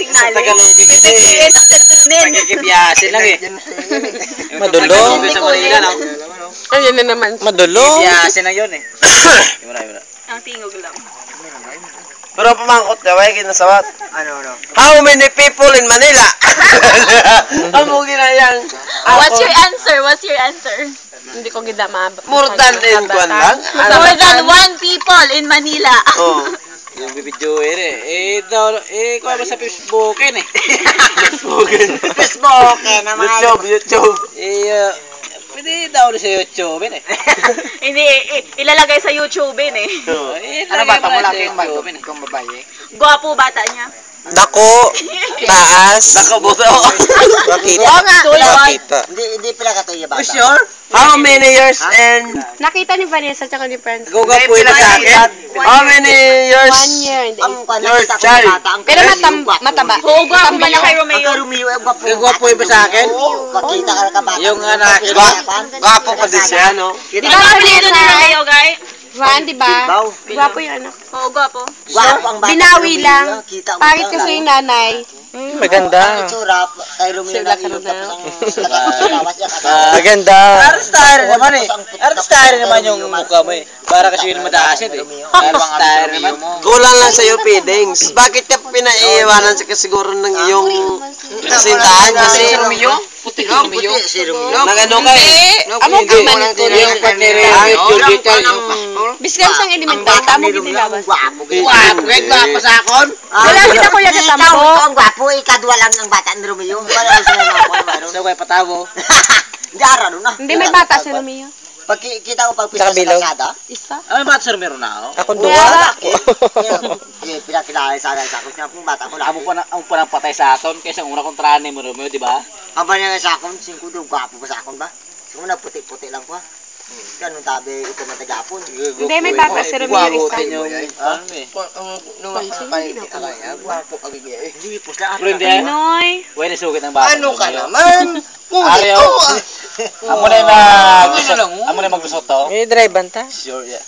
signal. Sa Tagalogin kasi. Pagkikibiyasin lang eh. Madulo. Sa Manila, no? Ayun na naman. Madulo. Kibiyasin lang yun eh. Ang tingog lang. Pero pamangkot na, wala kinasawat. Ano? How many people in Manila? Amo ginayang. What's your answer? What's your answer? Hindi ko gidama. More than 10 kwan lang. More than 1 people in Manila. Oh. Yung bibidyo kung ba sa Facebookin eh. Facebookin na mga. YouTube. Pwede daw sa YouTube eh. Hindi, ilalagay sa YouTube eh. Ano ba, tamulaki yung YouTube eh. Kung babae. Gwapo bata niya. Dako. Taas. Nako buto. Makita. Oo nga. Makita. Hindi pala katuya ba? Sure? How many years and Nakita ni Vanessa tsaka ni Francis. Gugapoy na sa akin. how many years 1 year. Hindi. Ang kwan your nakita ko child? yung bata. Ang Pero gwapo. mataba. Oo, gwapo ba lang kay Ang Romeo? Romeo, ang gwapo. Gugapoy ba sa akin? Makita ka ka bata. Yung anak, Gwapo pa din siya, no? Di Ang ba apelido ni Romeo, guys? Juan, di ba? Baw. Gwapo yung anak. Oo, gwapo. Gwapo ang bata. Binawi Romeo, lang. kita mo Pangit siya, kasi lalo. yung nanay. Maganda. Ang itsura, kay Romeo Sila na ka ilog na. tapos ang katakot sa lawas niya. Maganda. Artistary naman eh. Artistary naman yung mukha mo eh. Para kasi yun madaasin eh. Artistary naman. Kulang lang sa'yo feelings. Bakit ka pinaiiwanan sa kasiguro ng iyong kasintahan? Kasi Puti Romeo. Si Romeo. nagano ka eh. Amo ka man ito. Yung partner yung Julieta. Biskan sang Ang elemental. bata Tamo ni Romeo, ginilawas. ang gwapo. Gwapo sa akon. Wala kita kuya Ikaw, katambo. ikaw ang gwapo. Ikadwa lang ang bata ni Romeo. Wala sila na ako naman. Sa way patawo. Hindi araw na. Hindi may bata si Romeo. Pag kita ko pagpisa Sa sa bilog. kalsada, Isa. Ano ba sir meron na ako? Ako Wala. duwa. pinakilala sa akin sa akin. Siya pong bata ko lang. Amo pa nang patay sa aton kaysa una kong trane mo Romeo, di ba? Ang ba niya sa akin, 5 daw, gwapo pa sa akin ba? So, una puti-puti lang ko. Ganun tabi, ito na tagapon. Hindi may bata si Romeo isa. Ano eh. Hindi, pusla. Pero hindi. Pinoy. Wala sugit ng bata. Ano ka naman? Ariyo. Amo na amo na maglusot to. May drive ta. Sure yeah.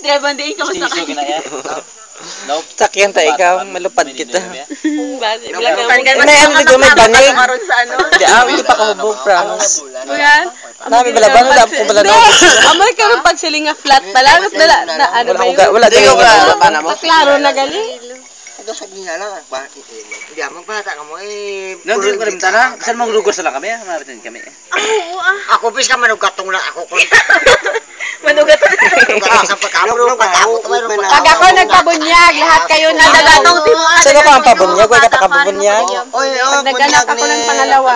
Drive day ka sa Sugit na yan. Nope. Sakyan ta ikaw, malupad kita. Base. May ano dito, may banig. Karon sa ano? Di hindi pa kahubog, promise. Kuyan. Nami balaban, wala ko balano. Amoy karon pag sila nga flat pala. Na ano ba yun? Wala Hindi ko tayo. ba mo? Klaro na gali. Ito sa gina lang. Hindi, magbata ka mo eh. Nandiyan ko rin tana. Saan mong lugos na lang kami? Marating kami. Oo, Ako pis ka manugkatong lang ako. Manugat. Manugat sa pagkabro, pagkabot. Pag ako nagpabunyag, lahat kayo na Nadagatong timo. Sino ka ang pabunyag? Huwag ka pa kapabunyag? Pag naganak ako ng pangalawa.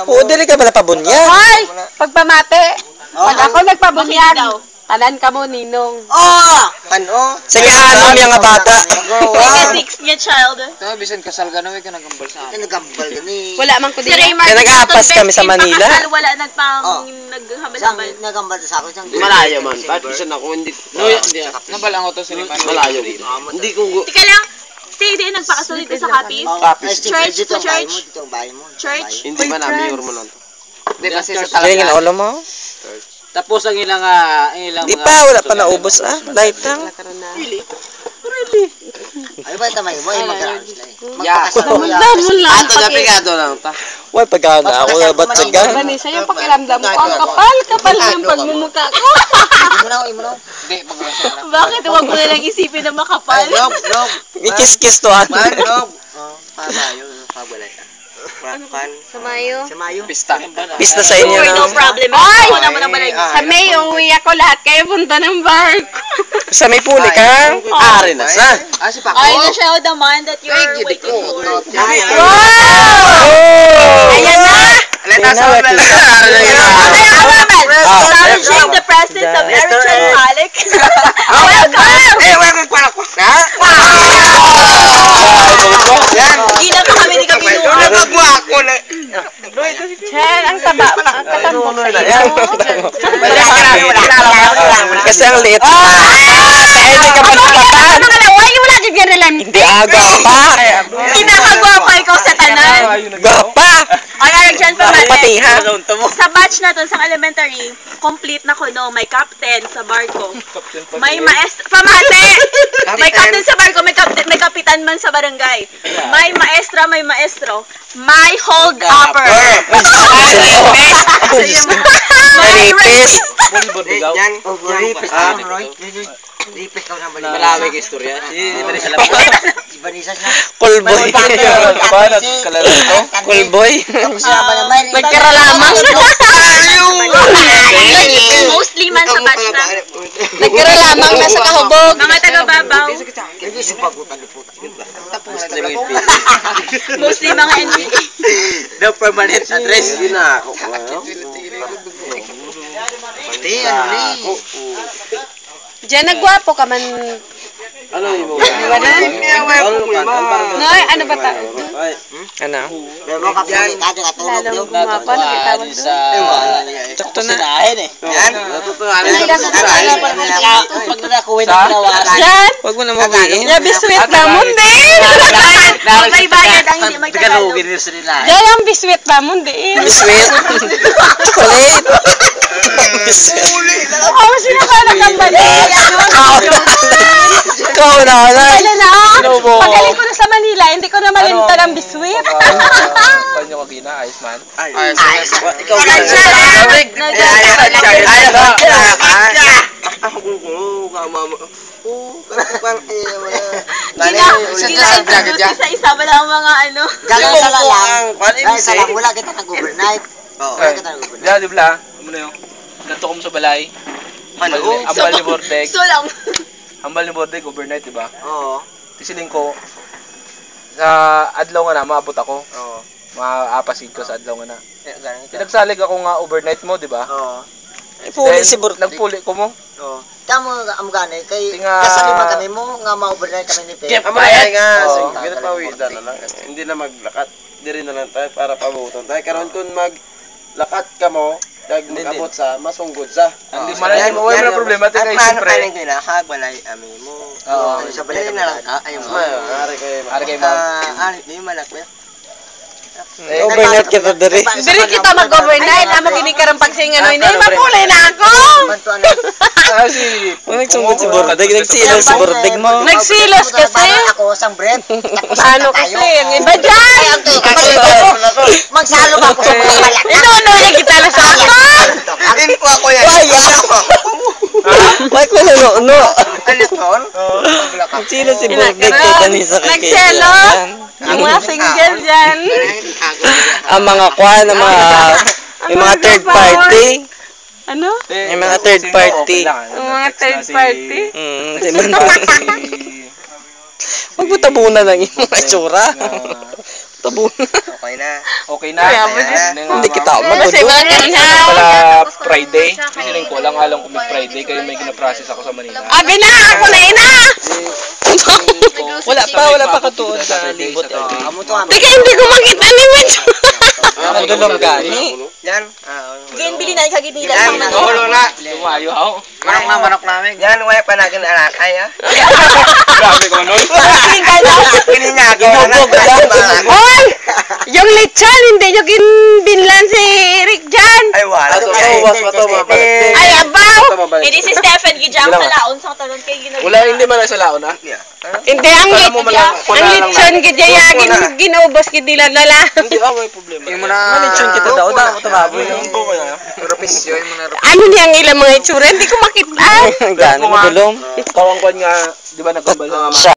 Oo, dili ka pala pabunyag. Hoy! Pagpamate. Pag ako nagpabunyag, tanan ka mo, ninong. Oh! Ano? Sige, anom yung nga bata. Ika 6 niya child. Ito, bisan kasal ka na, may ka nagambal sa akin. Nagambal ka ni. Wala man ko Si din. Raymar. Kaya nag-aapas kami sa Manila. Wala nagpang Oh. naghabal-habal. Nagambal sa ako. Malayo man. Ba't bisan ako hindi. Nabalang ko to si Riman. Malayo. Hindi ko. Tika lang. Hindi nagpakasulit sa kapis. Church to church. Dito ang bahay mo. Church. Hindi ba namin yung hormonon to? Hindi kasi sa Galing talaga. na ulo mo? Tapos ang ilang Di pa, wala pa naubos ah. Light lang. Ay ba tamay mo? Ay mag-arrange na eh. Yeah. Magpakasal mo yan. Damon lang. Ato na pigado lang ta. Uy, pagkana ako na ba't sagan? Vanessa, yung pakiramdam ko, ang kapal ng pagmumukha ko. Imo na. Hindi, pag-urasa na. Bakit huwag mo na lang isipin na makapal? Nob. Ikis-kis to ah. Man, nob. Pabayo, pagwalay ka. Sa Mayo. Sa Mayo. Pista. Pista sa inyo Sure, no na. problem. Ay! Ako naman ang balay. Sa May, umuwi ako lahat kayo punta ng barko. Sa may puli ka? Ari na sa. Si Paco. I will show the man that you're waiting for. Oh! Ayan na! Ayan na, wait. Challenging the presence of Erichel Malik. Welcome! Welcome pala ko. Ha? Yan. Gina pa kami ni Kapinuha. Nagagwa ako na. Chen, ang taba. Ang tatambok sa iyo. Kasi ang liit. Dahil hindi ka pa nakapatan. Wala ka dyan nalang. Hindi aga pa. Kinakagwapa ikaw sa tanan. Gapa. Ay, Erichel pa Pati ha. Sa batch na to, sa elementary, complete na ko, no? May captain sa barko. May maestro. Pamate! May captain sa barko, may kapitan kailanman sa barangay. May maestra, may maestro. May hold-upper. Manipis. Yan. Ripis ka naman, Roy. Ripis ka naman. Malawig istorya. Hindi ba rin sa labas? Ibanisas na. Kulboy. Kulboy. Nagkaralamang. Mostly man sa batch na. Nagkaralamang nasa kahubog. Mga taga-babaw. Hindi sumpagutan ni puta. Mostly mga NPA. No permanent address. Yun na ako. Hindi, ano ni. Diyan nagwapo ka man. Ano yung Noy, ano ba ta? Ano? Pero mo kapili ka, katulog Lalong yun. gumapon, kitawag doon. Sakto na. Sinahin eh. Yan. Natutunan Pag nanakuhin ang nawasan. Diyan! Huwag mo na mabihin. Yabi sweet na mo din! May bayad ang hindi magtagalog. Tagalogin nila sa nila. Diyan ang bisweet na mo din. Sweet. Chocolate. Oh, sinakala kang bali. Ikaw na. Ano na? Sinobo. Pagaling ko na sa Manila, hindi ko na malinta ng bisweet. Kanya ko gina, ayos man. Ikaw Isa-isa ba lang mga ano? Galang sa lalang. Dahil sa lang, wala kita nag-overnight. Wala kita nag-overnight. Diyan, di ba? Ano na yun? Ganto ko mo sa balay. Ambal ni Bordeg. So lang. Ambal ni Bordeg, overnight, di ba? Oo. Tisiling ko, sa adlaw nga na, maabot ako. Oo. Maapasid ko sa adlaw nga na. Pinagsalig ako nga overnight mo, di ba? Oo. Puli si Bordeg. Nagpuli ko mo. Oo. Tama ang gani, kay Tinga- kasaliman kami mo, nga ma-overnight kami ni Pep. Amalay nga. Oo. Sige, pawisan na lang. Hindi na maglakat. Di rin na lang tayo para pabuton tayo. Karon kung maglakat ka mo, dag mag-abot sa, masunggod sa. Hindi man mo wala problema tayo kay siyempre. kinahag, walay ami mo. Oo. Sa balay na lang. Ayun mo. Ari kayo. Ari kay ma'am. Ari, di malak. Overnight kita diri. Diri kita mag-overnight, amo kinikarang pagsingan noy. Nay, mapulay na ako. Bantuan Si Nagsungkot si Bordeg, nagsilaw si Bordeg mo. Nagsilos kasi. Ako sang bread. Tapos Ano kasi, yung iba dyan. Magsalo ba ako sa mga malak? Inuno niya kita na sa ako. Din po ako yan. Why ko no? Ano ton? Sino si Bordeg kita ni sa Nagselo. Ang mga single dyan. Ang mga kwan, yung mga third party. Ano? Yung mga third party. Ang mga third party. Si Huwag mo tabunan lang yung mga itsura. Tabunan. Okay na. Okay na. Hindi kita Kasi magulo. mga kanyaw. Pala Friday. Kasi ko lang alam kung may Friday kayo may gina-process ako sa Manila. Abi na! Ako na ina! Wala pa katuon sa libot. Teka, hindi ko makita ni Mitch. Nagulong gani. Yan. Gan bili na kaginilan Yan, sa mga. nagulo na. Lumayo ako. Manok namin. Yan, wala pa natin alakay ha. Grabe ko nun. Pininyago na. Hoy! Yung lechon, hindi nyo ginbinlan si Rick dyan. Ay, wala. Ay, abaw! Hindi si Stephen gijam sa laon sa talon kay ginagawa. Wala, hindi man na sa laon ha. Hindi, ang lechon gidya ginubos gidilalala. Hindi ako may problema. Manitsyon kita daw. Tumabo yun. Ano niyang ilang mga itsura? Hindi ko makita. Gani, magulong. Kawangkwan nga, di ba nagkabal na nga